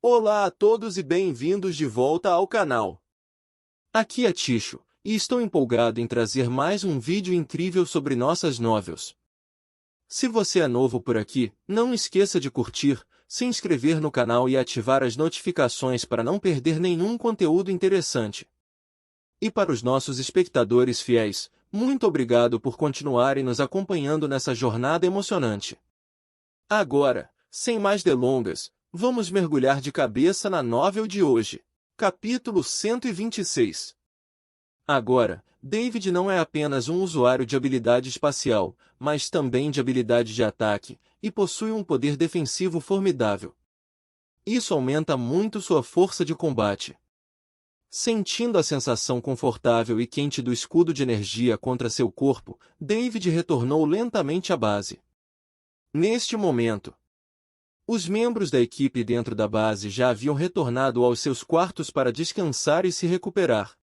Olá a todos e bem-vindos de volta ao canal. Aqui é Ticho, e estou empolgado em trazer mais um vídeo incrível sobre nossas novels. Se você é novo por aqui, não esqueça de curtir, se inscrever no canal e ativar as notificações para não perder nenhum conteúdo interessante. E para os nossos espectadores fiéis, muito obrigado por continuarem nos acompanhando nessa jornada emocionante. Agora, sem mais delongas, vamos mergulhar de cabeça na novel de hoje. Capítulo 126. Agora, David não é apenas um usuário de habilidade espacial, mas também de habilidade de ataque, e possui um poder defensivo formidável. Isso aumenta muito sua força de combate. Sentindo a sensação confortável e quente do escudo de energia contra seu corpo, David retornou lentamente à base. Neste momento, os membros da equipe dentro da base já haviam retornado aos seus quartos para descansar e se recuperar.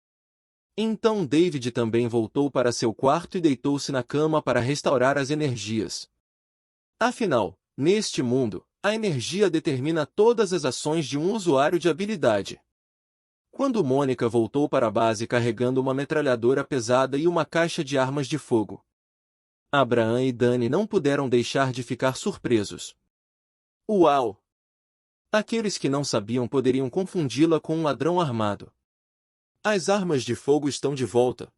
Então David também voltou para seu quarto e deitou-se na cama para restaurar as energias. Afinal, neste mundo, a energia determina todas as ações de um usuário de habilidade. Quando Mônica voltou para a base carregando uma metralhadora pesada e uma caixa de armas de fogo, Abraham e Dani não puderam deixar de ficar surpresos. Uau! Aqueles que não sabiam poderiam confundi-la com um ladrão armado. As armas de fogo estão de volta?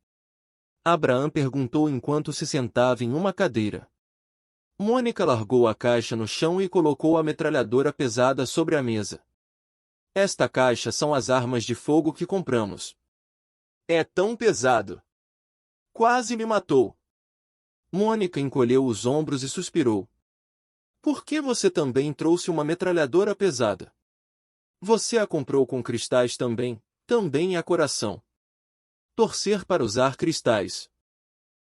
Abraham perguntou enquanto se sentava em uma cadeira. Mônica largou a caixa no chão e colocou a metralhadora pesada sobre a mesa. Esta caixa são as armas de fogo que compramos. É tão pesado. Quase me matou. Mônica encolheu os ombros e suspirou. Por que você também trouxe uma metralhadora pesada? Você a comprou com cristais também é coração. Torcer para usar cristais.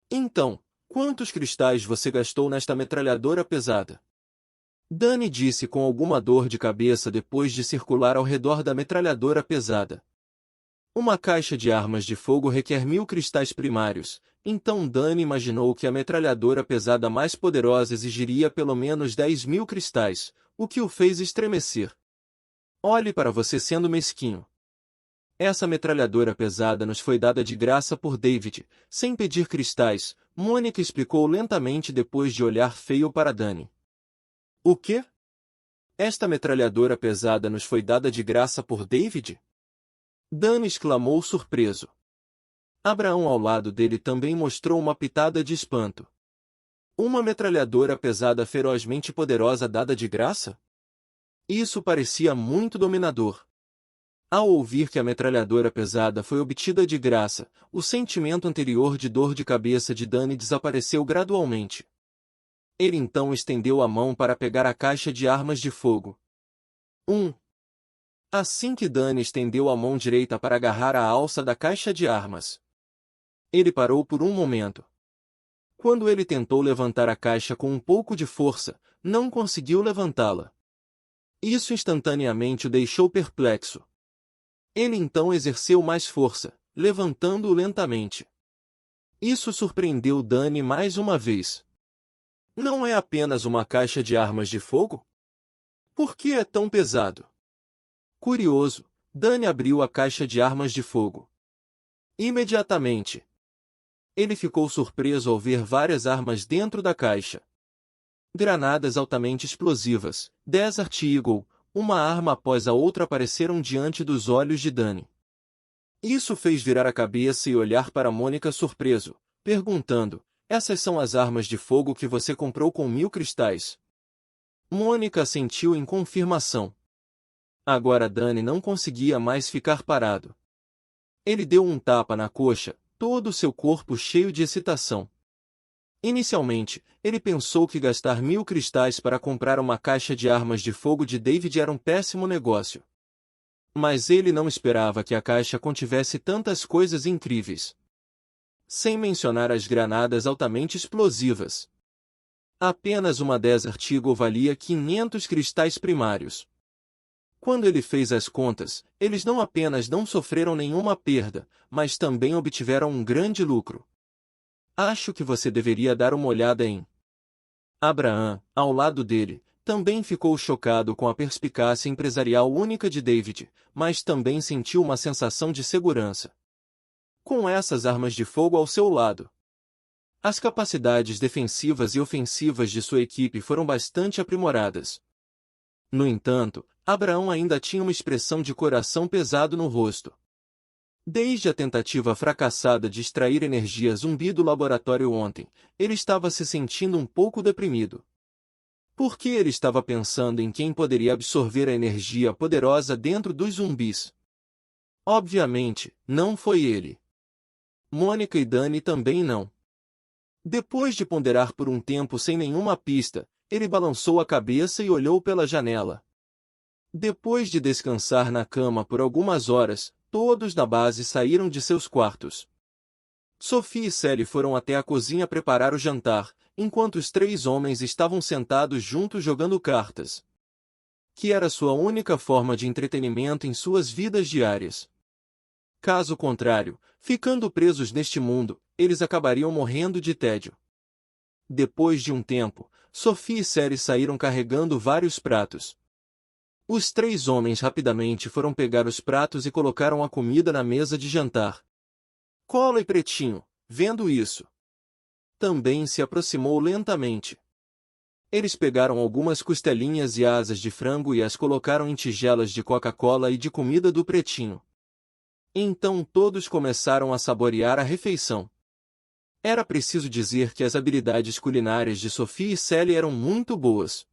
Então, quantos cristais você gastou nesta metralhadora pesada? Dani disse com alguma dor de cabeça depois de circular ao redor da metralhadora pesada. Uma caixa de armas de fogo requer 1000 cristais primários, então Dani imaginou que a metralhadora pesada mais poderosa exigiria pelo menos 10.000 cristais, o que o fez estremecer. Olhe para você sendo mesquinho. Essa metralhadora pesada nos foi dada de graça por David, sem pedir cristais, Mônica explicou lentamente depois de olhar feio para Dani. O quê? Esta metralhadora pesada nos foi dada de graça por David? Dani exclamou surpreso. Abraão ao lado dele também mostrou uma pitada de espanto. Uma metralhadora pesada ferozmente poderosa dada de graça? Isso parecia muito dominador. Ao ouvir que a metralhadora pesada foi obtida de graça, o sentimento anterior de dor de cabeça de Dani desapareceu gradualmente. Ele então estendeu a mão para pegar a caixa de armas de fogo. Assim que Dani estendeu a mão direita para agarrar a alça da caixa de armas, ele parou por um momento. Quando ele tentou levantar a caixa com um pouco de força, não conseguiu levantá-la. Isso instantaneamente o deixou perplexo. Ele então exerceu mais força, levantando-o lentamente. Isso surpreendeu Dani mais uma vez. Não é apenas uma caixa de armas de fogo? Por que é tão pesado? Curioso, Dani abriu a caixa de armas de fogo. Imediatamente, ele ficou surpreso ao ver várias armas dentro da caixa. Granadas altamente explosivas, Desert Eagle, uma arma após a outra apareceram diante dos olhos de Dani. Isso fez virar a cabeça e olhar para Mônica surpreso, perguntando, essas são as armas de fogo que você comprou com 1000 cristais? Mônica assentiu em confirmação. Agora Dani não conseguia mais ficar parado. Ele deu um tapa na coxa, todo o seu corpo cheio de excitação. Inicialmente, ele pensou que gastar 1000 cristais para comprar uma caixa de armas de fogo de David era um péssimo negócio. Mas ele não esperava que a caixa contivesse tantas coisas incríveis. Sem mencionar as granadas altamente explosivas. Apenas uma Desert Eagle valia 500 cristais primários. Quando ele fez as contas, eles não apenas não sofreram nenhuma perda, mas também obtiveram um grande lucro. Acho que você deveria dar uma olhada em Abraham, ao lado dele, também ficou chocado com a perspicácia empresarial única de David, mas também sentiu uma sensação de segurança. Com essas armas de fogo ao seu lado, as capacidades defensivas e ofensivas de sua equipe foram bastante aprimoradas. No entanto, Abraão ainda tinha uma expressão de coração pesado no rosto. Desde a tentativa fracassada de extrair energia zumbi do laboratório ontem, ele estava se sentindo um pouco deprimido. Porque ele estava pensando em quem poderia absorver a energia poderosa dentro dos zumbis. Obviamente, não foi ele. Mônica e Dani também não. Depois de ponderar por um tempo sem nenhuma pista, ele balançou a cabeça e olhou pela janela. Depois de descansar na cama por algumas horas, todos da base saíram de seus quartos. Sophie e Sally foram até a cozinha preparar o jantar, enquanto os três homens estavam sentados juntos jogando cartas, que era sua única forma de entretenimento em suas vidas diárias. Caso contrário, ficando presos neste mundo, eles acabariam morrendo de tédio. Depois de um tempo, Sophie e Sally saíram carregando vários pratos. Os três homens rapidamente foram pegar os pratos e colocaram a comida na mesa de jantar. Cola e Pretinho, vendo isso, também se aproximou lentamente. Eles pegaram algumas costelinhas e asas de frango e as colocaram em tigelas de Coca-Cola e de comida do Pretinho. Então todos começaram a saborear a refeição. Era preciso dizer que as habilidades culinárias de Sophie e Sally eram muito boas.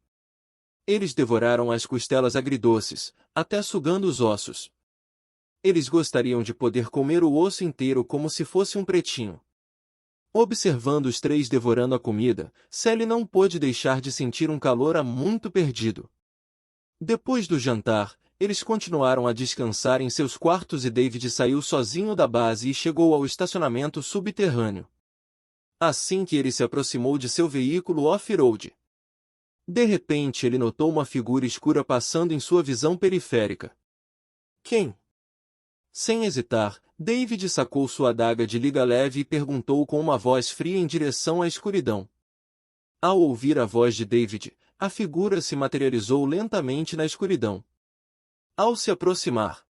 Eles devoraram as costelas agridoces, até sugando os ossos. Eles gostariam de poder comer o osso inteiro como se fosse um pretinho. Observando os três devorando a comida, Sally não pôde deixar de sentir um calor há muito perdido. Depois do jantar, eles continuaram a descansar em seus quartos e David saiu sozinho da base e chegou ao estacionamento subterrâneo. Assim que ele se aproximou de seu veículo off-road, de repente ele notou uma figura escura passando em sua visão periférica. Quem? Sem hesitar, David sacou sua adaga de liga leve e perguntou com uma voz fria em direção à escuridão. Ao ouvir a voz de David, a figura se materializou lentamente na escuridão. Ao se aproximar,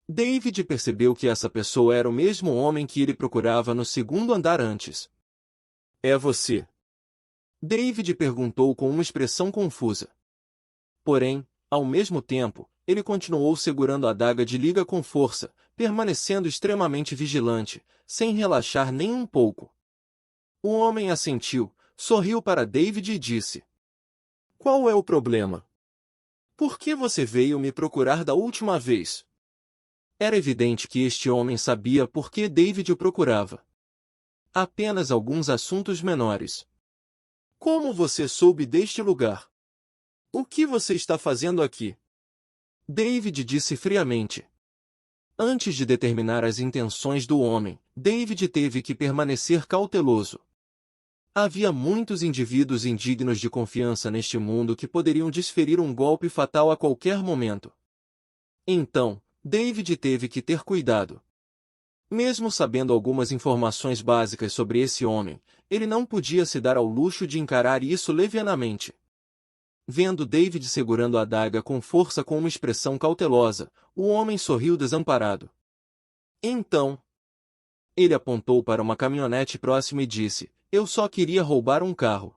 David percebeu que essa pessoa era o mesmo homem que ele procurava no segundo andar antes. É você? David perguntou com uma expressão confusa. Porém, ao mesmo tempo, ele continuou segurando a adaga de liga com força, permanecendo extremamente vigilante, sem relaxar nem um pouco. O homem assentiu, sorriu para David e disse: Qual é o problema? Por que você veio me procurar da última vez? Era evidente que este homem sabia por que David o procurava. Apenas alguns assuntos menores. Como você soube deste lugar? O que você está fazendo aqui? David disse friamente. Antes de determinar as intenções do homem, David teve que permanecer cauteloso. Havia muitos indivíduos indignos de confiança neste mundo que poderiam desferir um golpe fatal a qualquer momento. Então, David teve que ter cuidado. Mesmo sabendo algumas informações básicas sobre esse homem, ele não podia se dar ao luxo de encarar isso levianamente. Vendo David segurando a adaga com força com uma expressão cautelosa, o homem sorriu desamparado. Então, ele apontou para uma caminhonete próxima e disse: Eu só queria roubar um carro.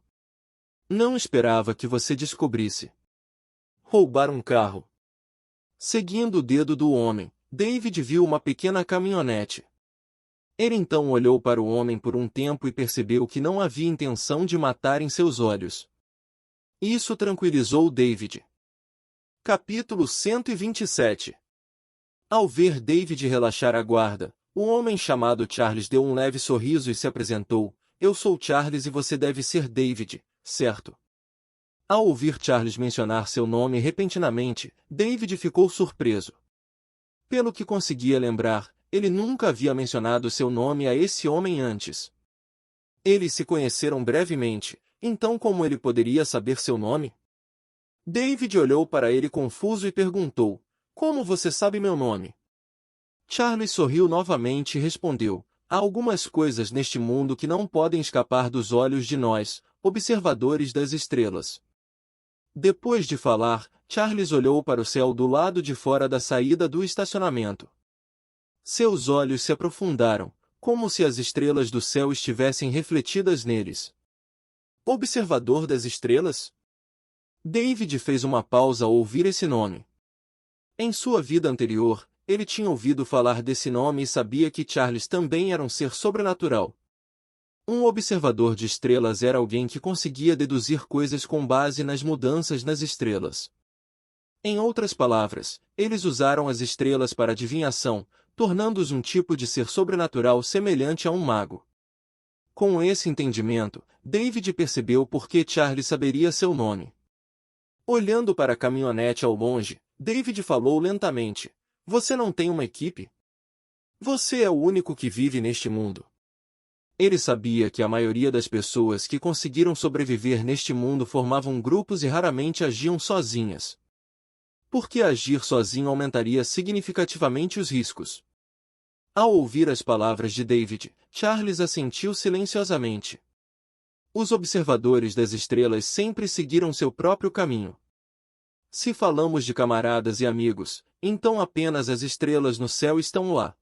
Não esperava que você descobrisse. Roubar um carro. Seguindo o dedo do homem, David viu uma pequena caminhonete. Ele então olhou para o homem por um tempo e percebeu que não havia intenção de matar em seus olhos. Isso tranquilizou David. Capítulo 127. Ao ver David relaxar a guarda, o homem chamado Charles deu um leve sorriso e se apresentou: Eu sou Charles e você deve ser David, certo? Ao ouvir Charles mencionar seu nome repentinamente, David ficou surpreso. Pelo que conseguia lembrar, ele nunca havia mencionado seu nome a esse homem antes. Eles se conheceram brevemente, então como ele poderia saber seu nome? David olhou para ele confuso e perguntou: Como você sabe meu nome? Charles sorriu novamente e respondeu: Há algumas coisas neste mundo que não podem escapar dos olhos de nós, observadores das estrelas. Depois de falar, Charles olhou para o céu do lado de fora da saída do estacionamento. Seus olhos se aprofundaram, como se as estrelas do céu estivessem refletidas neles. Observador das estrelas? David fez uma pausa ao ouvir esse nome. Em sua vida anterior, ele tinha ouvido falar desse nome e sabia que Charles também era um ser sobrenatural. Um observador de estrelas era alguém que conseguia deduzir coisas com base nas mudanças nas estrelas. Em outras palavras, eles usaram as estrelas para adivinhação, tornando-os um tipo de ser sobrenatural semelhante a um mago. Com esse entendimento, David percebeu por que Charles saberia seu nome. Olhando para a caminhonete ao longe, David falou lentamente: "Você não tem uma equipe? Você é o único que vive neste mundo." Ele sabia que a maioria das pessoas que conseguiram sobreviver neste mundo formavam grupos e raramente agiam sozinhas. Porque agir sozinho aumentaria significativamente os riscos. Ao ouvir as palavras de David, Charles assentiu silenciosamente. Os observadores das estrelas sempre seguiram seu próprio caminho. Se falamos de camaradas e amigos, então apenas as estrelas no céu estão lá.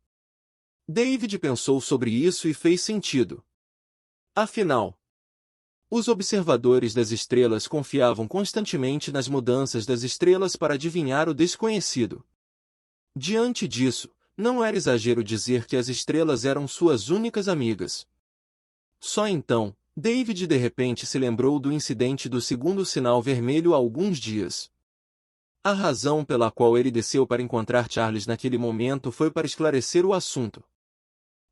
David pensou sobre isso e fez sentido. Afinal, os observadores das estrelas confiavam constantemente nas mudanças das estrelas para adivinhar o desconhecido. Diante disso, não era exagero dizer que as estrelas eram suas únicas amigas. Só então, David de repente se lembrou do incidente do segundo sinal vermelho há alguns dias. A razão pela qual ele desceu para encontrar Charles naquele momento foi para esclarecer o assunto.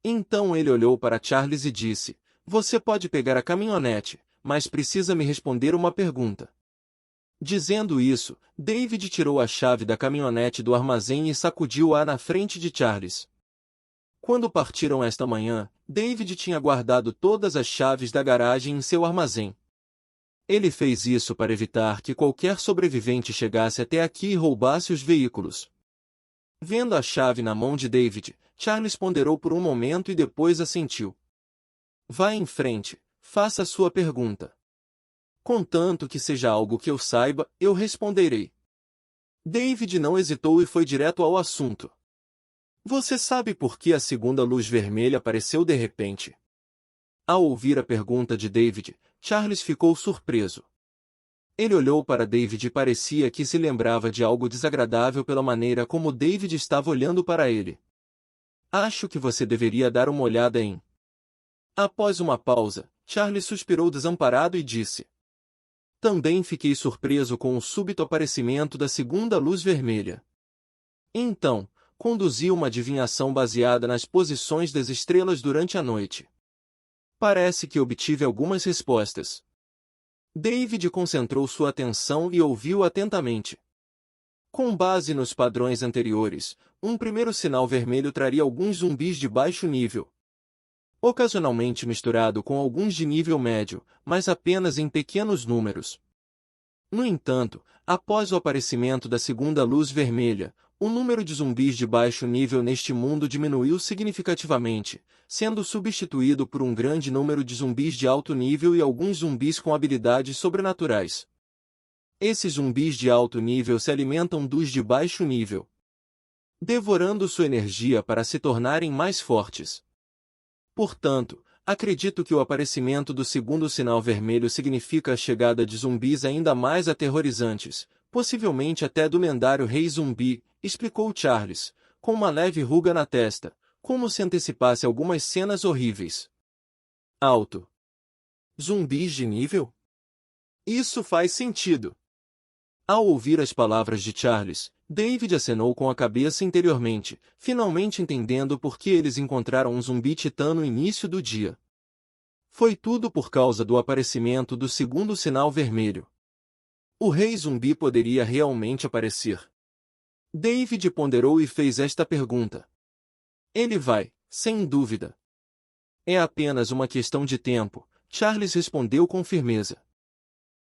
Então ele olhou para Charles e disse: "Você pode pegar a caminhonete, mas precisa me responder uma pergunta." Dizendo isso, David tirou a chave da caminhonete do armazém e sacudiu-a na frente de Charles. Quando partiram esta manhã, David tinha guardado todas as chaves da garagem em seu armazém. Ele fez isso para evitar que qualquer sobrevivente chegasse até aqui e roubasse os veículos. Vendo a chave na mão de David, Charles ponderou por um momento e depois assentiu. "Vá em frente, faça a sua pergunta. Contanto que seja algo que eu saiba, eu responderei." David não hesitou e foi direto ao assunto. "Você sabe por que a segunda luz vermelha apareceu de repente?" Ao ouvir a pergunta de David, Charles ficou surpreso. Ele olhou para David e parecia que se lembrava de algo desagradável pela maneira como David estava olhando para ele. "Acho que você deveria dar uma olhada em." Após uma pausa, Charles suspirou desamparado e disse: "Também fiquei surpreso com o súbito aparecimento da segunda luz vermelha." Então, conduziu uma adivinhação baseada nas posições das estrelas durante a noite. Parece que obtive algumas respostas. David concentrou sua atenção e ouviu atentamente. Com base nos padrões anteriores, um primeiro sinal vermelho traria alguns zumbis de baixo nível, ocasionalmente misturado com alguns de nível médio, mas apenas em pequenos números. No entanto, após o aparecimento da segunda luz vermelha, o número de zumbis de baixo nível neste mundo diminuiu significativamente, sendo substituído por um grande número de zumbis de alto nível e alguns zumbis com habilidades sobrenaturais. Esses zumbis de alto nível se alimentam dos de baixo nível, devorando sua energia para se tornarem mais fortes. Portanto, acredito que o aparecimento do segundo sinal vermelho significa a chegada de zumbis ainda mais aterrorizantes, possivelmente até do lendário Rei Zumbi, explicou Charles, com uma leve ruga na testa, como se antecipasse algumas cenas horríveis. Alto. Zumbis de nível? Isso faz sentido. Ao ouvir as palavras de Charles, David acenou com a cabeça interiormente, finalmente entendendo por que eles encontraram um zumbi titã no início do dia. Foi tudo por causa do aparecimento do segundo sinal vermelho. O Rei Zumbi poderia realmente aparecer? David ponderou e fez esta pergunta. Ele vai, sem dúvida. É apenas uma questão de tempo, Charles respondeu com firmeza.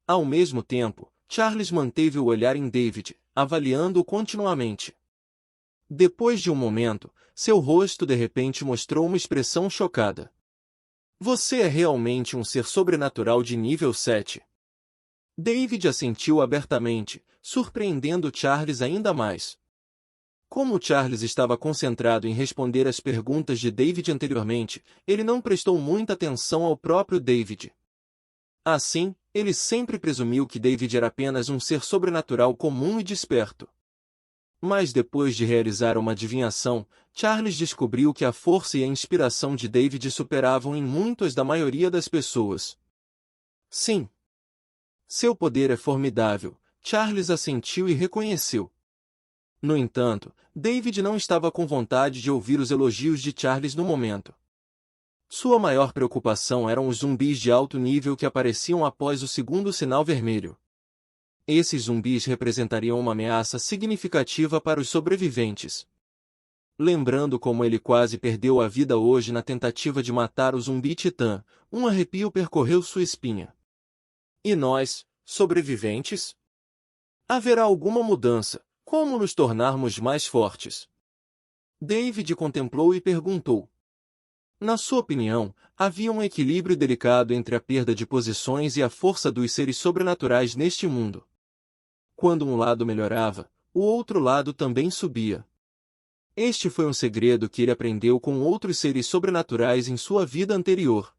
Ao mesmo tempo, Charles manteve o olhar em David, avaliando-o continuamente. Depois de um momento, seu rosto de repente mostrou uma expressão chocada. "Você é realmente um ser sobrenatural de nível 7. David assentiu abertamente, surpreendendo Charles ainda mais. Como Charles estava concentrado em responder às perguntas de David anteriormente, ele não prestou muita atenção ao próprio David. Assim, ele sempre presumiu que David era apenas um ser sobrenatural comum e desperto. Mas depois de realizar uma adivinhação, Charles descobriu que a força e a inspiração de David superavam em muito as da maioria das pessoas. Sim. Seu poder é formidável, Charles assentiu e reconheceu. No entanto, David não estava com vontade de ouvir os elogios de Charles no momento. Sua maior preocupação eram os zumbis de alto nível que apareciam após o segundo sinal vermelho. Esses zumbis representariam uma ameaça significativa para os sobreviventes. Lembrando como ele quase perdeu a vida hoje na tentativa de matar o zumbi titã, um arrepio percorreu sua espinha. E nós, sobreviventes? Haverá alguma mudança? Como nos tornarmos mais fortes? David contemplou e perguntou. Na sua opinião, havia um equilíbrio delicado entre a perda de posições e a força dos seres sobrenaturais neste mundo. Quando um lado melhorava, o outro lado também subia. Este foi um segredo que ele aprendeu com outros seres sobrenaturais em sua vida anterior.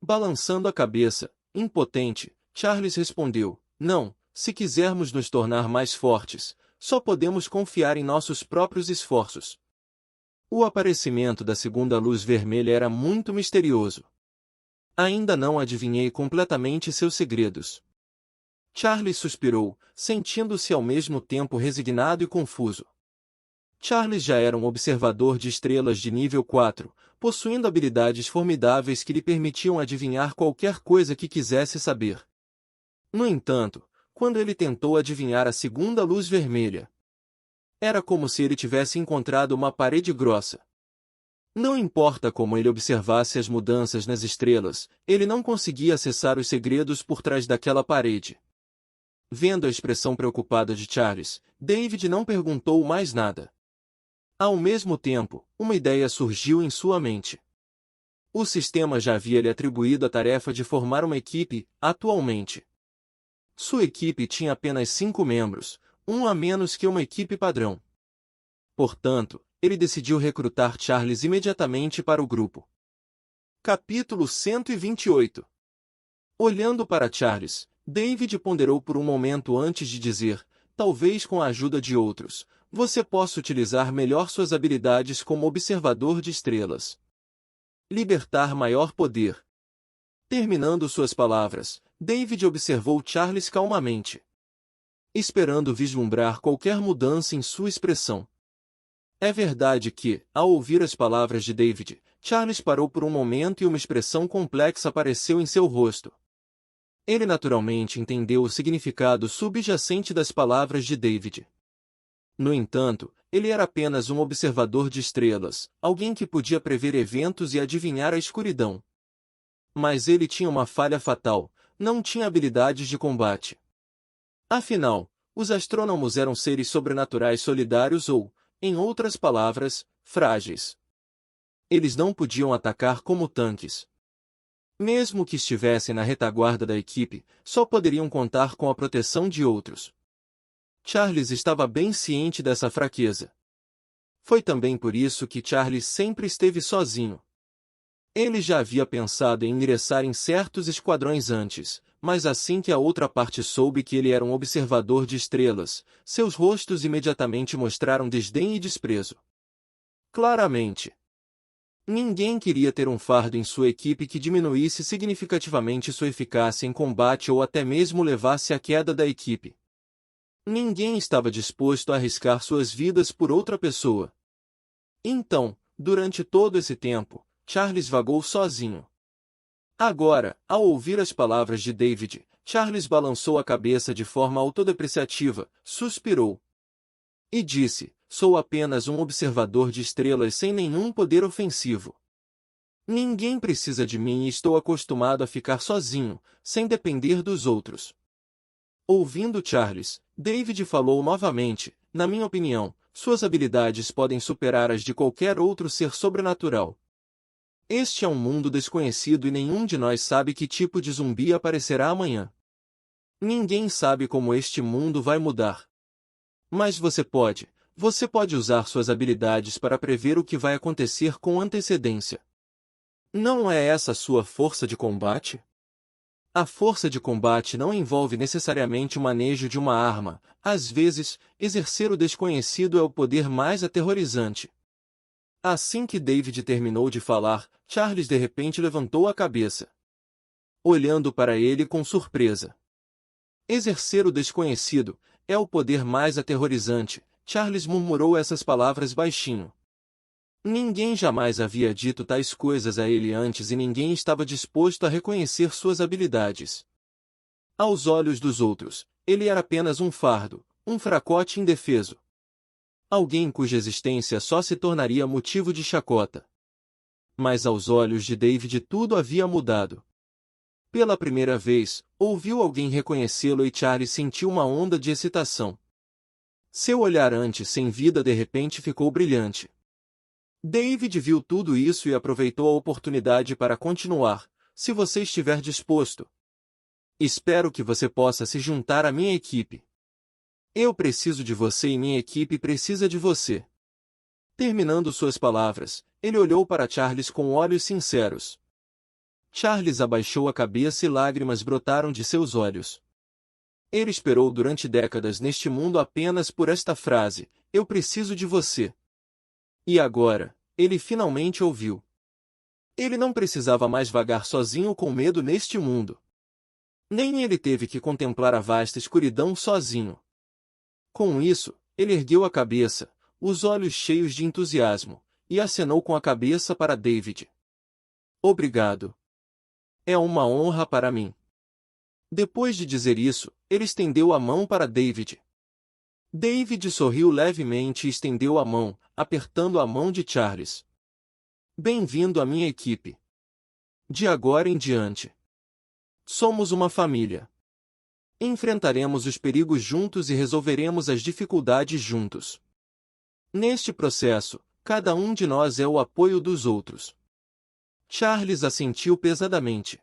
Balançando a cabeça, impotente, Charles respondeu, não, se quisermos nos tornar mais fortes, só podemos confiar em nossos próprios esforços. O aparecimento da segunda luz vermelha era muito misterioso. Ainda não adivinhei completamente seus segredos. Charles suspirou, sentindo-se ao mesmo tempo resignado e confuso. Charles já era um observador de estrelas de nível 4, possuindo habilidades formidáveis que lhe permitiam adivinhar qualquer coisa que quisesse saber. No entanto, quando ele tentou adivinhar a segunda luz vermelha, era como se ele tivesse encontrado uma parede grossa. Não importa como ele observasse as mudanças nas estrelas, ele não conseguia acessar os segredos por trás daquela parede. Vendo a expressão preocupada de Charles, David não perguntou mais nada. Ao mesmo tempo, uma ideia surgiu em sua mente. O sistema já havia lhe atribuído a tarefa de formar uma equipe, atualmente. Sua equipe tinha apenas 5 membros, um a menos que uma equipe padrão. Portanto, ele decidiu recrutar Charles imediatamente para o grupo. Capítulo 128. Olhando para Charles, David ponderou por um momento antes de dizer, talvez com a ajuda de outros, você possa utilizar melhor suas habilidades como observador de estrelas. Libertar maior poder. Terminando suas palavras, David observou Charles calmamente, esperando vislumbrar qualquer mudança em sua expressão. É verdade que, ao ouvir as palavras de David, Charles parou por um momento e uma expressão complexa apareceu em seu rosto. Ele naturalmente entendeu o significado subjacente das palavras de David. No entanto, ele era apenas um observador de estrelas, alguém que podia prever eventos e adivinhar a escuridão. Mas ele tinha uma falha fatal, não tinha habilidades de combate. Afinal, os astrônomos eram seres sobrenaturais solidários ou, em outras palavras, frágeis. Eles não podiam atacar como tanques. Mesmo que estivessem na retaguarda da equipe, só poderiam contar com a proteção de outros. Charles estava bem ciente dessa fraqueza. Foi também por isso que Charles sempre esteve sozinho. Ele já havia pensado em ingressar em certos esquadrões antes, mas assim que a outra parte soube que ele era um observador de estrelas, seus rostos imediatamente mostraram desdém e desprezo. Claramente, ninguém queria ter um fardo em sua equipe que diminuísse significativamente sua eficácia em combate ou até mesmo levasse à queda da equipe. Ninguém estava disposto a arriscar suas vidas por outra pessoa. Então, durante todo esse tempo, Charles vagou sozinho. Agora, ao ouvir as palavras de David, Charles balançou a cabeça de forma autodepreciativa, suspirou e disse, sou apenas um observador de estrelas sem nenhum poder ofensivo. Ninguém precisa de mim e estou acostumado a ficar sozinho, sem depender dos outros. Ouvindo Charles, David falou novamente, na minha opinião, suas habilidades podem superar as de qualquer outro ser sobrenatural. Este é um mundo desconhecido e nenhum de nós sabe que tipo de zumbi aparecerá amanhã. Ninguém sabe como este mundo vai mudar. Mas você pode usar suas habilidades para prever o que vai acontecer com antecedência. Não é essa a sua força de combate? A força de combate não envolve necessariamente o manejo de uma arma. Às vezes, exercer o desconhecido é o poder mais aterrorizante. Assim que David terminou de falar, Charles de repente levantou a cabeça, olhando para ele com surpresa. Exercer o desconhecido é o poder mais aterrorizante. Charles murmurou essas palavras baixinho. Ninguém jamais havia dito tais coisas a ele antes e ninguém estava disposto a reconhecer suas habilidades. Aos olhos dos outros, ele era apenas um fardo, um fracote indefeso. Alguém cuja existência só se tornaria motivo de chacota. Mas aos olhos de David tudo havia mudado. Pela primeira vez, ouviu alguém reconhecê-lo e Charles sentiu uma onda de excitação. Seu olhar antes sem vida de repente ficou brilhante. David viu tudo isso e aproveitou a oportunidade para continuar, se você estiver disposto. Espero que você possa se juntar à minha equipe. Eu preciso de você e minha equipe precisa de você. Terminando suas palavras, ele olhou para Charles com olhos sinceros. Charles abaixou a cabeça e lágrimas brotaram de seus olhos. Ele esperou durante décadas neste mundo apenas por esta frase, eu preciso de você. E agora, ele finalmente ouviu. Ele não precisava mais vagar sozinho com medo neste mundo. Nem ele teve que contemplar a vasta escuridão sozinho. Com isso, ele ergueu a cabeça, os olhos cheios de entusiasmo, e acenou com a cabeça para David. Obrigado. É uma honra para mim. Depois de dizer isso, ele estendeu a mão para David. David sorriu levemente e estendeu a mão, apertando a mão de Charles. Bem-vindo à minha equipe. De agora em diante, somos uma família. Enfrentaremos os perigos juntos e resolveremos as dificuldades juntos. Neste processo, cada um de nós é o apoio dos outros. Charles assentiu pesadamente.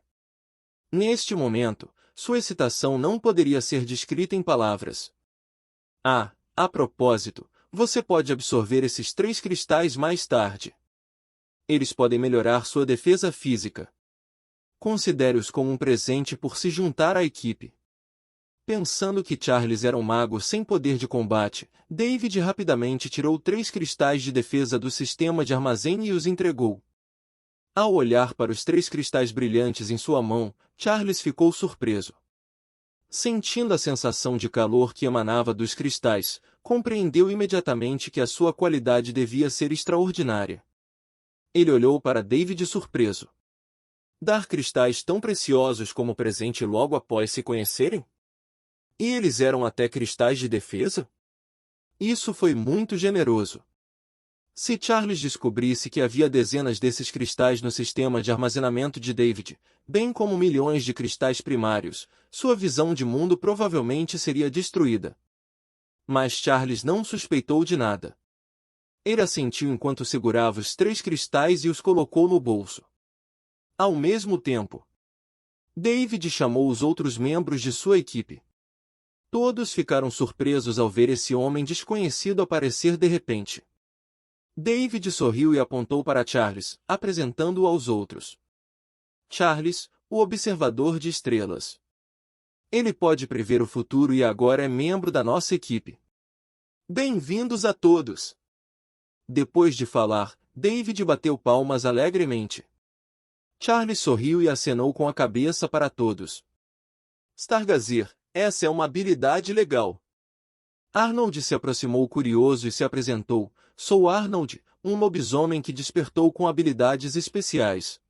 Neste momento, sua excitação não poderia ser descrita em palavras. A propósito, você pode absorver esses 3 cristais mais tarde. Eles podem melhorar sua defesa física. Considere-os como um presente por se juntar à equipe. Pensando que Charles era um mago sem poder de combate, David rapidamente tirou 3 cristais de defesa do sistema de armazém e os entregou. Ao olhar para os 3 cristais brilhantes em sua mão, Charles ficou surpreso. Sentindo a sensação de calor que emanava dos cristais, compreendeu imediatamente que a sua qualidade devia ser extraordinária. Ele olhou para David surpreso. Dar cristais tão preciosos como presente logo após se conhecerem? E eles eram até cristais de defesa? Isso foi muito generoso. Se Charles descobrisse que havia dezenas desses cristais no sistema de armazenamento de David, bem como milhões de cristais primários, sua visão de mundo provavelmente seria destruída. Mas Charles não suspeitou de nada. Ele assentiu enquanto segurava os 3 cristais e os colocou no bolso. Ao mesmo tempo, David chamou os outros membros de sua equipe. Todos ficaram surpresos ao ver esse homem desconhecido aparecer de repente. David sorriu e apontou para Charles, apresentando-o aos outros. Charles, o observador de estrelas. Ele pode prever o futuro e agora é membro da nossa equipe. Bem-vindos a todos! Depois de falar, David bateu palmas alegremente. Charles sorriu e acenou com a cabeça para todos. Stargazer, essa é uma habilidade legal. Arnold se aproximou curioso e se apresentou. Sou Arnold, um lobisomem que despertou com habilidades especiais.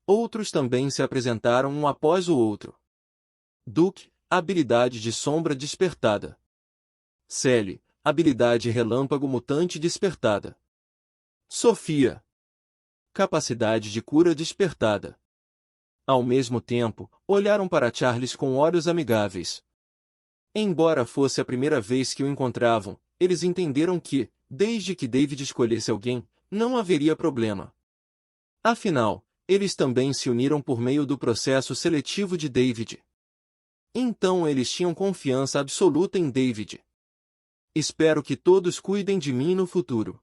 Outros também se apresentaram um após o outro. Duke, habilidade de sombra despertada. Sally, habilidade relâmpago mutante despertada. Sofia, capacidade de cura despertada. Ao mesmo tempo, olharam para Charles com olhos amigáveis. Embora fosse a primeira vez que o encontravam, eles entenderam que, desde que David escolhesse alguém, não haveria problema. Afinal, eles também se uniram por meio do processo seletivo de David. Então eles tinham confiança absoluta em David. Espero que todos cuidem de mim no futuro.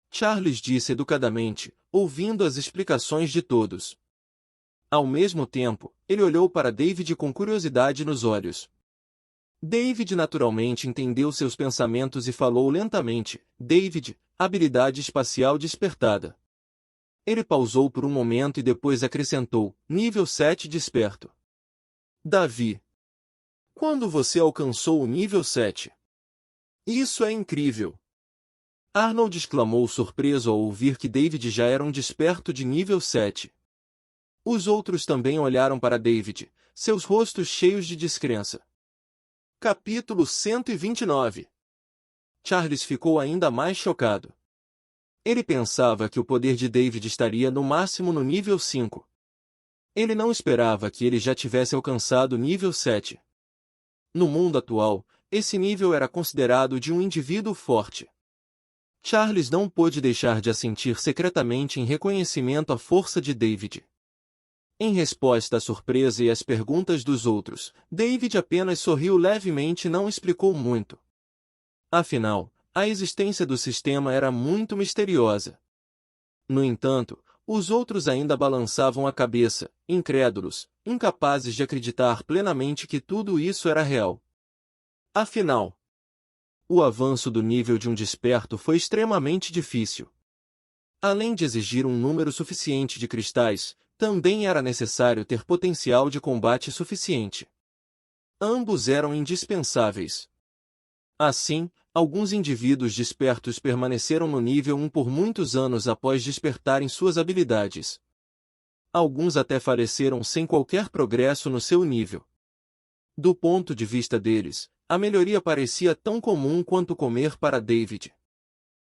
Charles disse educadamente, ouvindo as explicações de todos. Ao mesmo tempo, ele olhou para David com curiosidade nos olhos. David naturalmente entendeu seus pensamentos e falou lentamente: David, habilidade espacial despertada. Ele pausou por um momento e depois acrescentou: nível 7 desperto. Davi. Quando você alcançou o nível 7? Isso é incrível! Arnold exclamou surpreso ao ouvir que David já era um desperto de nível 7. Os outros também olharam para David, seus rostos cheios de descrença. Capítulo 129. Charles ficou ainda mais chocado. Ele pensava que o poder de David estaria no máximo no nível 5. Ele não esperava que ele já tivesse alcançado o nível 7. No mundo atual, esse nível era considerado de um indivíduo forte. Charles não pôde deixar de assentir secretamente em reconhecimento à força de David. Em resposta à surpresa e às perguntas dos outros, David apenas sorriu levemente e não explicou muito. Afinal, a existência do sistema era muito misteriosa. No entanto, os outros ainda balançavam a cabeça, incrédulos, incapazes de acreditar plenamente que tudo isso era real. Afinal, o avanço do nível de um desperto foi extremamente difícil. Além de exigir um número suficiente de cristais, também era necessário ter potencial de combate suficiente. Ambos eram indispensáveis. Assim, alguns indivíduos despertos permaneceram no nível 1 por muitos anos após despertarem suas habilidades. Alguns até faleceram sem qualquer progresso no seu nível. Do ponto de vista deles, a melhoria parecia tão comum quanto comer para David.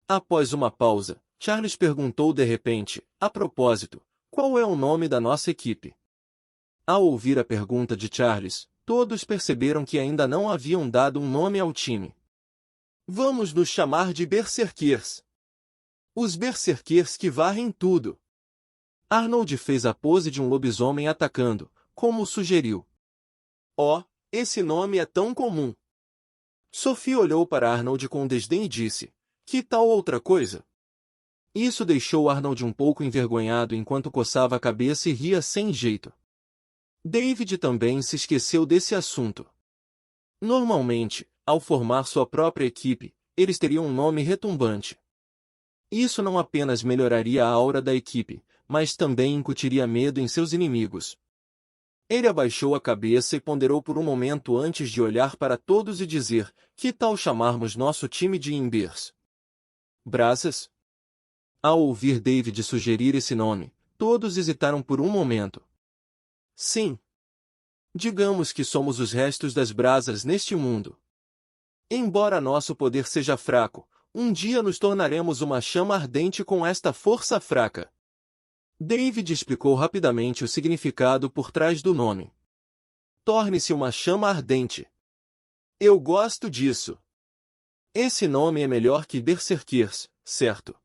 Após uma pausa, Charles perguntou de repente: a propósito, qual é o nome da nossa equipe? Ao ouvir a pergunta de Charles, todos perceberam que ainda não haviam dado um nome ao time. Vamos nos chamar de Berserkers. Os Berserkers que varrem tudo. Arnold fez a pose de um lobisomem atacando, como sugeriu. Oh, esse nome é tão comum. Sophie olhou para Arnold com desdém e disse: que tal outra coisa? Isso deixou Arnold um pouco envergonhado enquanto coçava a cabeça e ria sem jeito. David também se esqueceu desse assunto. Normalmente, ao formar sua própria equipe, eles teriam um nome retumbante. Isso não apenas melhoraria a aura da equipe, mas também incutiria medo em seus inimigos. Ele abaixou a cabeça e ponderou por um momento antes de olhar para todos e dizer: que tal chamarmos nosso time de Imbers? Braças? Ao ouvir David sugerir esse nome, todos hesitaram por um momento. Sim. Digamos que somos os restos das brasas neste mundo. Embora nosso poder seja fraco, um dia nos tornaremos uma chama ardente com esta força fraca. David explicou rapidamente o significado por trás do nome. Torne-se uma chama ardente. Eu gosto disso. Esse nome é melhor que Berserkers, certo?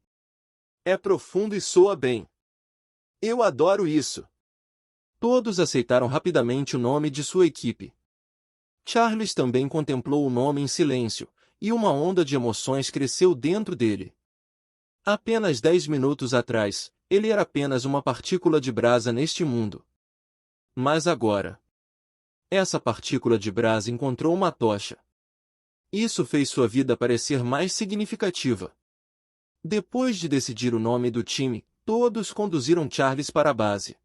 É profundo e soa bem. Eu adoro isso. Todos aceitaram rapidamente o nome de sua equipe. Charles também contemplou o nome em silêncio, e uma onda de emoções cresceu dentro dele. Apenas 10 minutos atrás, ele era apenas uma partícula de brasa neste mundo. Mas agora, essa partícula de brasa encontrou uma tocha. Isso fez sua vida parecer mais significativa. Depois de decidir o nome do time, todos conduziram Charles para a base.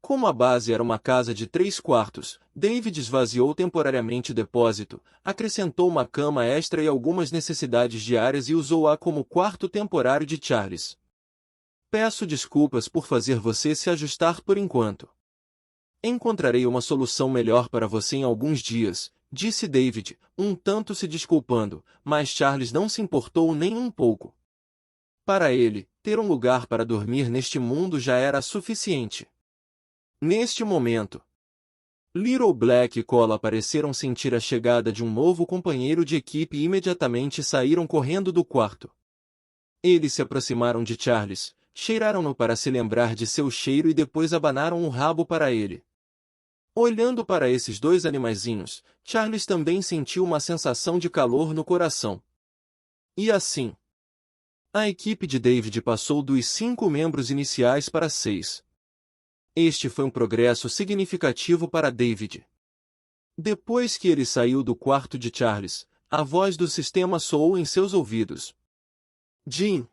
Como a base era uma casa de 3 quartos, David esvaziou temporariamente o depósito, acrescentou uma cama extra e algumas necessidades diárias e usou-a como quarto temporário de Charles. Peço desculpas por fazer você se ajustar por enquanto. Encontrarei uma solução melhor para você em alguns dias, disse David, um tanto se desculpando, mas Charles não se importou nem um pouco. Para ele, ter um lugar para dormir neste mundo já era suficiente. Neste momento, Little Black e Cola pareceram sentir a chegada de um novo companheiro de equipe e imediatamente saíram correndo do quarto. Eles se aproximaram de Charles, cheiraram-no para se lembrar de seu cheiro e depois abanaram o rabo para ele. Olhando para esses dois animaizinhos, Charles também sentiu uma sensação de calor no coração. E assim, a equipe de David passou dos 5 membros iniciais para 6. Este foi um progresso significativo para David. Depois que ele saiu do quarto de Charles, a voz do sistema soou em seus ouvidos. Jim,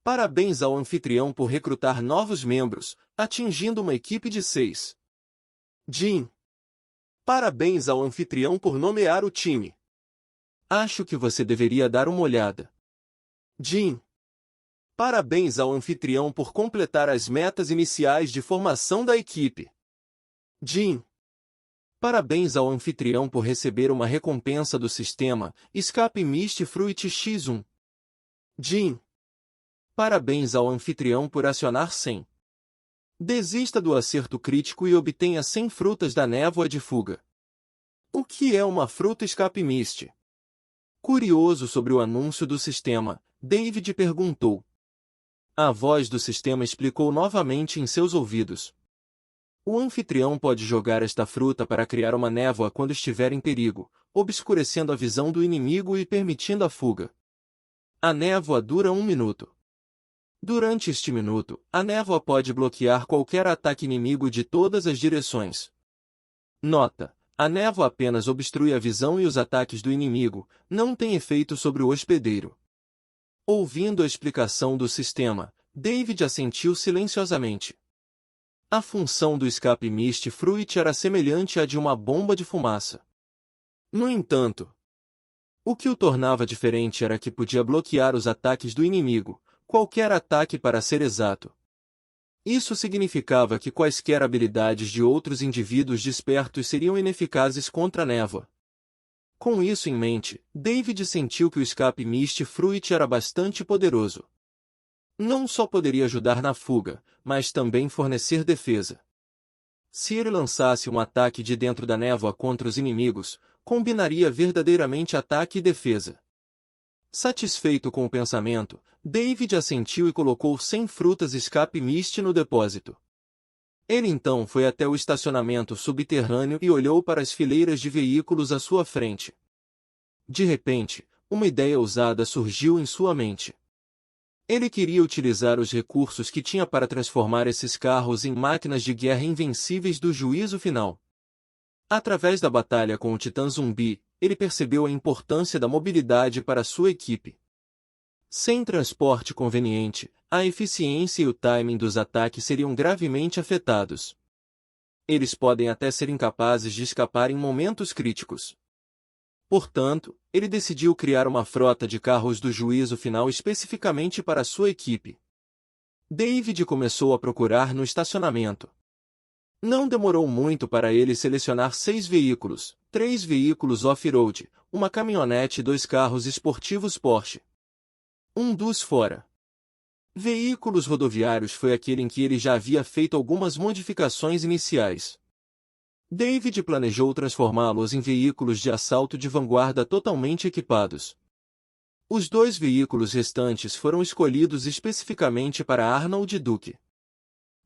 parabéns ao anfitrião por recrutar novos membros, atingindo uma equipe de 6. Jim, parabéns ao anfitrião por nomear o time. Acho que você deveria dar uma olhada. Jim, parabéns ao anfitrião por completar as metas iniciais de formação da equipe. Jim, parabéns ao anfitrião por receber uma recompensa do sistema Escape Mist Fruit X1. Jim, parabéns ao anfitrião por acionar 100. Desista do acerto crítico e obtenha 100 frutas da névoa de fuga. O que é uma fruta Escape Mist? Curioso sobre o anúncio do sistema, David perguntou. A voz do sistema explicou novamente em seus ouvidos. O anfitrião pode jogar esta fruta para criar uma névoa quando estiver em perigo, obscurecendo a visão do inimigo e permitindo a fuga. A névoa dura 1 minuto. Durante este minuto, a névoa pode bloquear qualquer ataque inimigo de todas as direções. Nota: a névoa apenas obstrui a visão e os ataques do inimigo, não tem efeito sobre o hospedeiro. Ouvindo a explicação do sistema, David assentiu silenciosamente. A função do Escape Mist Fruit era semelhante à de uma bomba de fumaça. No entanto, o que o tornava diferente era que podia bloquear os ataques do inimigo, qualquer ataque para ser exato. Isso significava que quaisquer habilidades de outros indivíduos despertos seriam ineficazes contra a névoa. Com isso em mente, David sentiu que o Escape Mist Fruit era bastante poderoso. Não só poderia ajudar na fuga, mas também fornecer defesa. Se ele lançasse um ataque de dentro da névoa contra os inimigos, combinaria verdadeiramente ataque e defesa. Satisfeito com o pensamento, David assentiu e colocou 100 frutas Escape Mist no depósito. Ele então foi até o estacionamento subterrâneo e olhou para as fileiras de veículos à sua frente. De repente, uma ideia ousada surgiu em sua mente. Ele queria utilizar os recursos que tinha para transformar esses carros em máquinas de guerra invencíveis do juízo final. Através da batalha com o Titã Zumbi, ele percebeu a importância da mobilidade para sua equipe. Sem transporte conveniente, a eficiência e o timing dos ataques seriam gravemente afetados. Eles podem até ser incapazes de escapar em momentos críticos. Portanto, ele decidiu criar uma frota de carros do juízo final especificamente para sua equipe. David começou a procurar no estacionamento. Não demorou muito para ele selecionar 6 veículos, 3 veículos off-road, uma caminhonete e 2 carros esportivos Porsche. Um dos fora. Veículos rodoviários foi aquele em que ele já havia feito algumas modificações iniciais. David planejou transformá-los em veículos de assalto de vanguarda totalmente equipados. Os 2 veículos restantes foram escolhidos especificamente para Arnold Duke.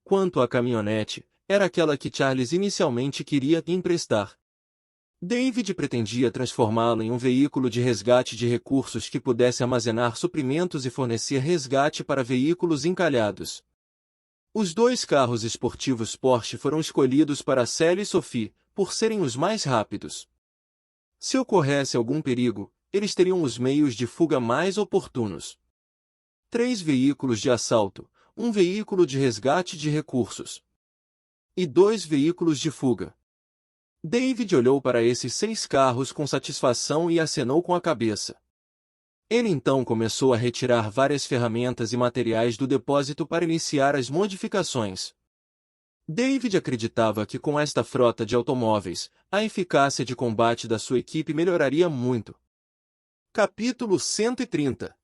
Quanto à caminhonete, era aquela que Charles inicialmente queria emprestar. David pretendia transformá-lo em um veículo de resgate de recursos que pudesse armazenar suprimentos e fornecer resgate para veículos encalhados. Os 2 carros esportivos Porsche foram escolhidos para Sally e Sophie, por serem os mais rápidos. Se ocorresse algum perigo, eles teriam os meios de fuga mais oportunos. 3 veículos de assalto, um veículo de resgate de recursos e 2 veículos de fuga. David olhou para esses 6 carros com satisfação e acenou com a cabeça. Ele então começou a retirar várias ferramentas e materiais do depósito para iniciar as modificações. David acreditava que com esta frota de automóveis, a eficácia de combate da sua equipe melhoraria muito. Capítulo 130.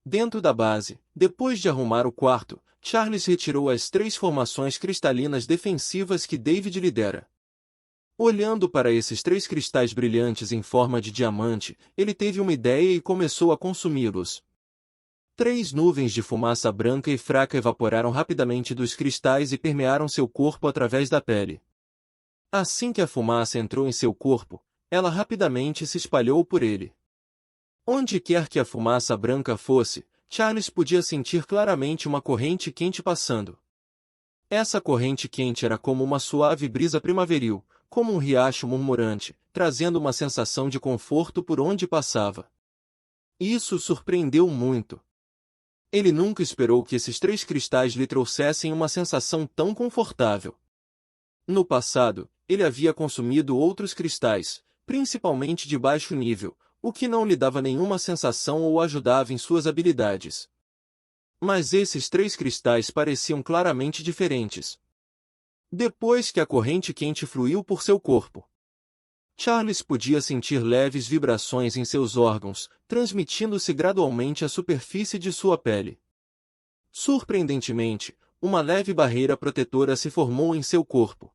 Dentro da base, depois de arrumar o quarto, Charles retirou as 3 formações cristalinas defensivas que David lhe dera. Olhando para esses 3 cristais brilhantes em forma de diamante, ele teve uma ideia e começou a consumi-los. 3 nuvens de fumaça branca e fraca evaporaram rapidamente dos cristais e permearam seu corpo através da pele. Assim que a fumaça entrou em seu corpo, ela rapidamente se espalhou por ele. Onde quer que a fumaça branca fosse, Charles podia sentir claramente uma corrente quente passando. Essa corrente quente era como uma suave brisa primaveril, como um riacho murmurante, trazendo uma sensação de conforto por onde passava. Isso o surpreendeu muito. Ele nunca esperou que esses 3 cristais lhe trouxessem uma sensação tão confortável. No passado, ele havia consumido outros cristais, principalmente de baixo nível, o que não lhe dava nenhuma sensação ou ajudava em suas habilidades. Mas esses 3 cristais pareciam claramente diferentes. Depois que a corrente quente fluiu por seu corpo, Charles podia sentir leves vibrações em seus órgãos, transmitindo-se gradualmente à superfície de sua pele. Surpreendentemente, uma leve barreira protetora se formou em seu corpo.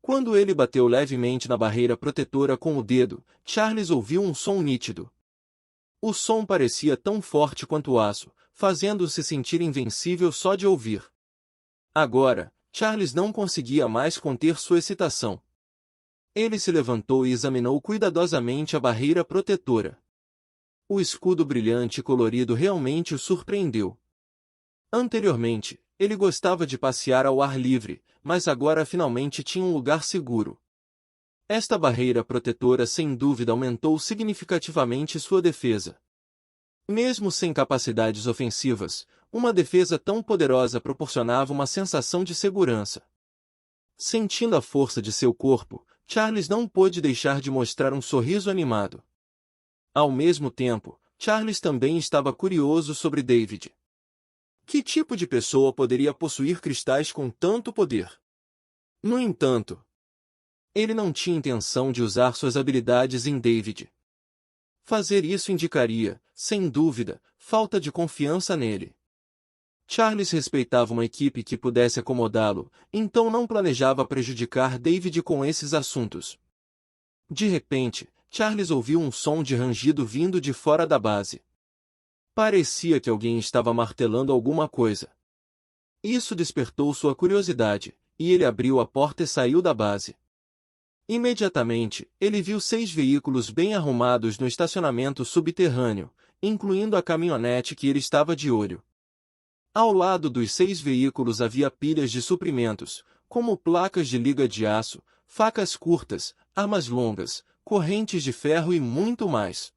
Quando ele bateu levemente na barreira protetora com o dedo, Charles ouviu um som nítido. O som parecia tão forte quanto o aço, fazendo-se sentir invencível só de ouvir. Agora, Charles não conseguia mais conter sua excitação. Ele se levantou e examinou cuidadosamente a barreira protetora. O escudo brilhante e colorido realmente o surpreendeu. Anteriormente, ele gostava de passear ao ar livre, mas agora finalmente tinha um lugar seguro. Esta barreira protetora sem dúvida aumentou significativamente sua defesa. Mesmo sem capacidades ofensivas, uma defesa tão poderosa proporcionava uma sensação de segurança. Sentindo a força de seu corpo, Charles não pôde deixar de mostrar um sorriso animado. Ao mesmo tempo, Charles também estava curioso sobre David. Que tipo de pessoa poderia possuir cristais com tanto poder? No entanto, ele não tinha intenção de usar suas habilidades em David. Fazer isso indicaria, sem dúvida, falta de confiança nele. Charles respeitava uma equipe que pudesse acomodá-lo, então não planejava prejudicar David com esses assuntos. De repente, Charles ouviu um som de rangido vindo de fora da base. Parecia que alguém estava martelando alguma coisa. Isso despertou sua curiosidade, e ele abriu a porta e saiu da base. Imediatamente, ele viu 6 veículos bem arrumados no estacionamento subterrâneo, incluindo a caminhonete que ele estava de olho. Ao lado dos 6 veículos havia pilhas de suprimentos, como placas de liga de aço, facas curtas, armas longas, correntes de ferro e muito mais.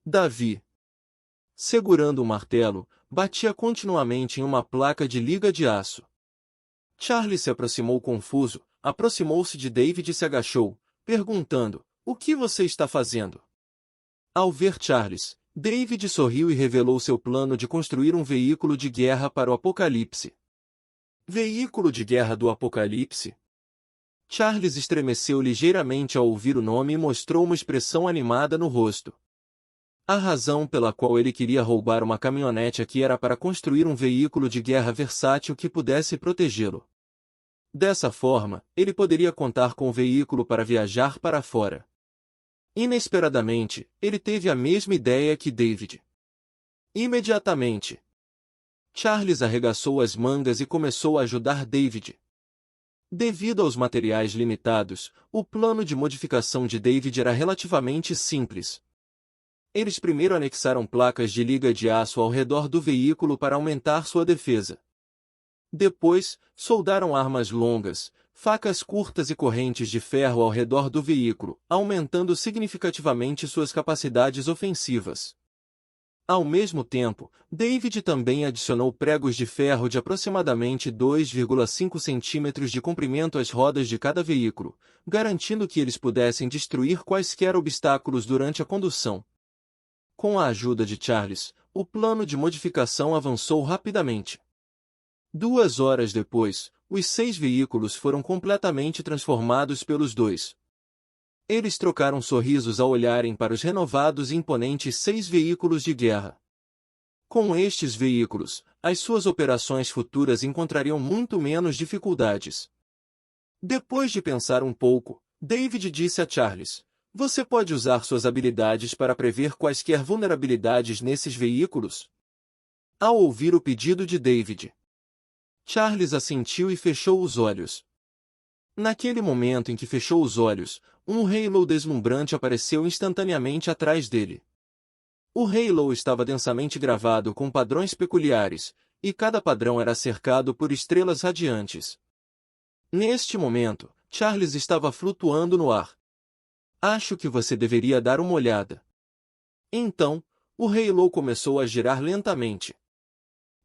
Davi, segurando um martelo, batia continuamente em uma placa de liga de aço. Charles se aproximou confuso, aproximou-se de David e se agachou, perguntando: "O que você está fazendo?" Ao ver Charles, David sorriu e revelou seu plano de construir um veículo de guerra para o Apocalipse. Veículo de guerra do Apocalipse? Charles estremeceu ligeiramente ao ouvir o nome e mostrou uma expressão animada no rosto. A razão pela qual ele queria roubar uma caminhonete aqui era para construir um veículo de guerra versátil que pudesse protegê-lo. Dessa forma, ele poderia contar com o veículo para viajar para fora. Inesperadamente, ele teve a mesma ideia que David. Imediatamente, Charles arregaçou as mangas e começou a ajudar David. Devido aos materiais limitados, o plano de modificação de David era relativamente simples. Eles primeiro anexaram placas de liga de aço ao redor do veículo para aumentar sua defesa. Depois, soldaram armas longas, facas curtas e correntes de ferro ao redor do veículo, aumentando significativamente suas capacidades ofensivas. Ao mesmo tempo, David também adicionou pregos de ferro de aproximadamente 2,5 centímetros de comprimento às rodas de cada veículo, garantindo que eles pudessem destruir quaisquer obstáculos durante a condução. Com a ajuda de Charles, o plano de modificação avançou rapidamente. 2 horas depois, os 6 veículos foram completamente transformados pelos dois. Eles trocaram sorrisos ao olharem para os renovados e imponentes 6 veículos de guerra. Com estes veículos, as suas operações futuras encontrariam muito menos dificuldades. Depois de pensar um pouco, David disse a Charles: "Você pode usar suas habilidades para prever quaisquer vulnerabilidades nesses veículos?" Ao ouvir o pedido de David, Charles assentiu e fechou os olhos. Naquele momento em que fechou os olhos, um halo deslumbrante apareceu instantaneamente atrás dele. O halo estava densamente gravado com padrões peculiares, e cada padrão era cercado por estrelas radiantes. Neste momento, Charles estava flutuando no ar. Acho que você deveria dar uma olhada. Então, o halo começou a girar lentamente.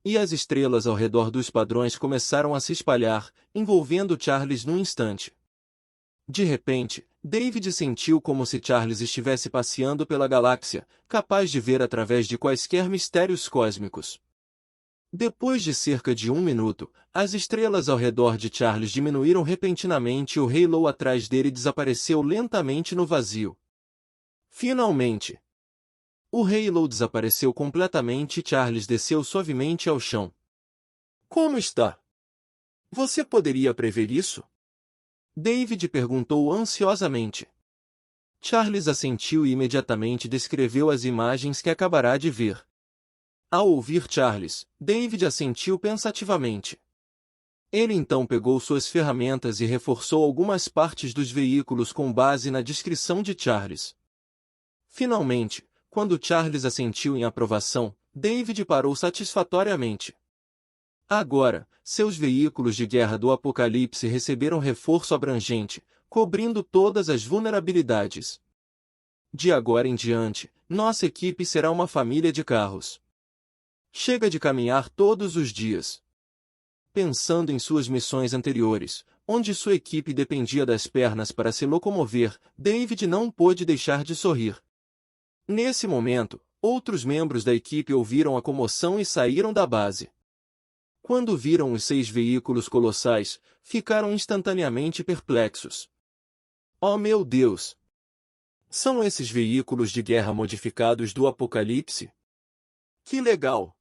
E as estrelas ao redor dos padrões começaram a se espalhar, envolvendo Charles num instante. De repente, David sentiu como se Charles estivesse passeando pela galáxia, capaz de ver através de quaisquer mistérios cósmicos. Depois de cerca de 1 minuto, as estrelas ao redor de Charles diminuíram repentinamente e o halo atrás dele desapareceu lentamente no vazio. Finalmente, o halo desapareceu completamente e Charles desceu suavemente ao chão. Como está? Você poderia prever isso? David perguntou ansiosamente. Charles assentiu e imediatamente descreveu as imagens que acabará de ver. Ao ouvir Charles, David assentiu pensativamente. Ele então pegou suas ferramentas e reforçou algumas partes dos veículos com base na descrição de Charles. Finalmente, quando Charles assentiu em aprovação, David parou satisfatoriamente. Agora, seus veículos de guerra do Apocalipse receberam reforço abrangente, cobrindo todas as vulnerabilidades. De agora em diante, nossa equipe será uma família de carros. Chega de caminhar todos os dias. Pensando em suas missões anteriores, onde sua equipe dependia das pernas para se locomover, David não pôde deixar de sorrir. Nesse momento, outros membros da equipe ouviram a comoção e saíram da base. Quando viram os 6 veículos colossais, ficaram instantaneamente perplexos. Oh meu Deus! São esses veículos de guerra modificados do Apocalipse? Que legal!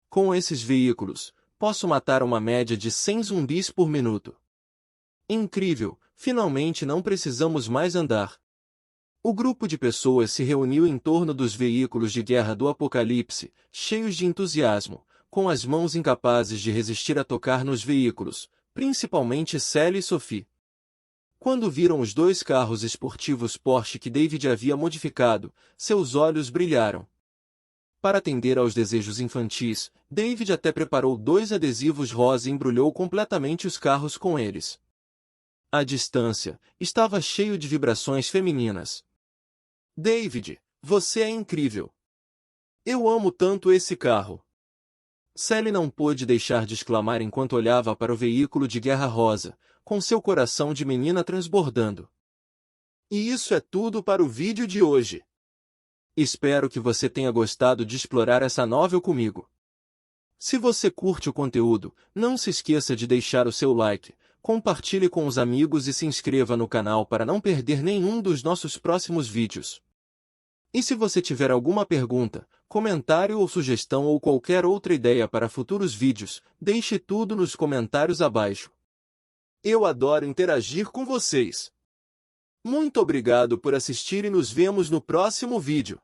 Com esses veículos, posso matar uma média de 100 zumbis por minuto. Incrível! Finalmente não precisamos mais andar. O grupo de pessoas se reuniu em torno dos veículos de guerra do Apocalipse, cheios de entusiasmo, com as mãos incapazes de resistir a tocar nos veículos, principalmente Sally e Sophie. Quando viram os 2 carros esportivos Porsche que David havia modificado, seus olhos brilharam. Para atender aos desejos infantis, David até preparou 2 adesivos rosa e embrulhou completamente os carros com eles. À distância, estava cheio de vibrações femininas. David, você é incrível! Eu amo tanto esse carro! Sally não pôde deixar de exclamar enquanto olhava para o veículo de guerra rosa, com seu coração de menina transbordando. E isso é tudo para o vídeo de hoje. Espero que você tenha gostado de explorar essa novel comigo. Se você curte o conteúdo, não se esqueça de deixar o seu like, compartilhe com os amigos e se inscreva no canal para não perder nenhum dos nossos próximos vídeos. E se você tiver alguma pergunta, comentário ou sugestão ou qualquer outra ideia para futuros vídeos, deixe tudo nos comentários abaixo. Eu adoro interagir com vocês. Muito obrigado por assistir e nos vemos no próximo vídeo.